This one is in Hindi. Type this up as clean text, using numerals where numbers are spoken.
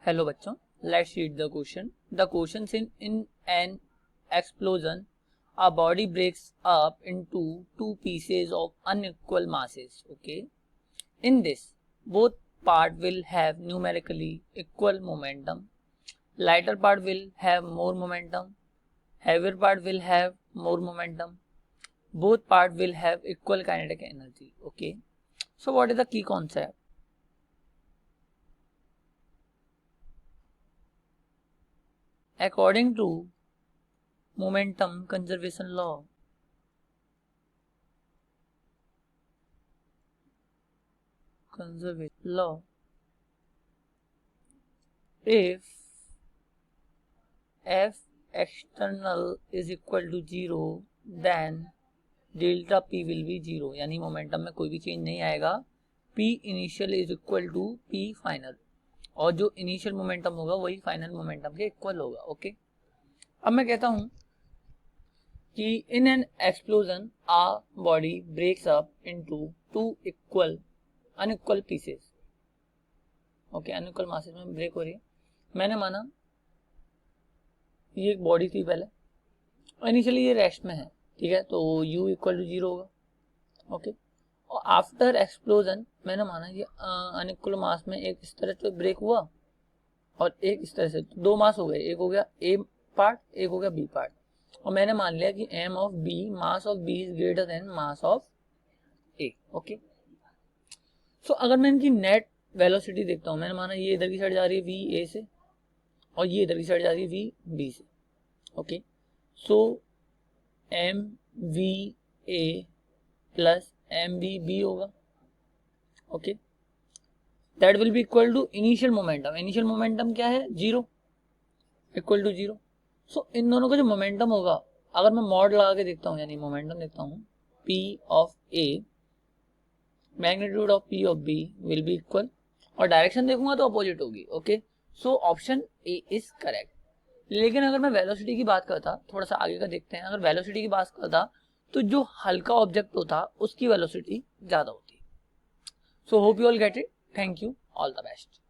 हेलो बच्चों, let's read the question. The question in an explosion, a body breaks up into two pieces of unequal masses. Okay, in this, both part will have numerically equal momentum. Lighter part will have more momentum. Heavier part will have more momentum. Both part will have equal kinetic energy. Okay, so what is the key concept? According to momentum conservation law, if F external is equal to 0, then delta P will be 0, यानी मोमेंटम में कोई भी चेंज नहीं आएगा. P initial is equal to P final, और जो इनिशियल मोमेंटम होगा वही फाइनल मोमेंटम के इक्वल होगा. ओके, अब मैं कहता हूं कि in an explosion a body breaks up into two equal unequal pieces. Okay, unequal masses में ब्रेक हो रही है. मैंने माना ये एक बॉडी थी पहले, इनिशियली ये रेस्ट में है, ठीक है, तो u इक्वल टू 0 होगा. ओके, और आफ्टर एक्सप्लोजन मैंने माना ये अनइक्वल मास में एक इस तरह से ब्रेक हुआ और एक इस तरह से, तो दो मास हो गए, एक हो गया a पार्ट, एक हो गया b पार्ट, और मैंने मान लिया कि m of b, mass of b is greater than mass of a. Okay, so अगर मैं इनकी नेट वेलोसिटी देखता हूँ, मैंने माना ये इधर की साइड जा रही है v a से और ये इधर की साइड जा रही है v b से. Okay, so m v a plus m b b होगा. Okay, that will be equal to initial momentum. Initial momentum क्या है? 0, इक्वल टू 0. सो इन दोनों का जो मोमेंटम होगा, अगर मैं मॉड लगा के देखता हूँ, यानी मोमेंटम देखता हूँ, P of A magnitude of P of B will be equal, और डायरेक्शन देखूंगा तो अपोजिट होगी. Okay, so option A is correct. लेकिन अगर मैं वेलोसिटी की बात करता, थोड़ा सा आगे का देखते हैं, अगर वेलोसिटी की बात करता तो जो हल्का ऑब्जेक्ट होता उसकी वेलोसिटी ज्यादा होती. So hope you all get it. Thank you, all the best.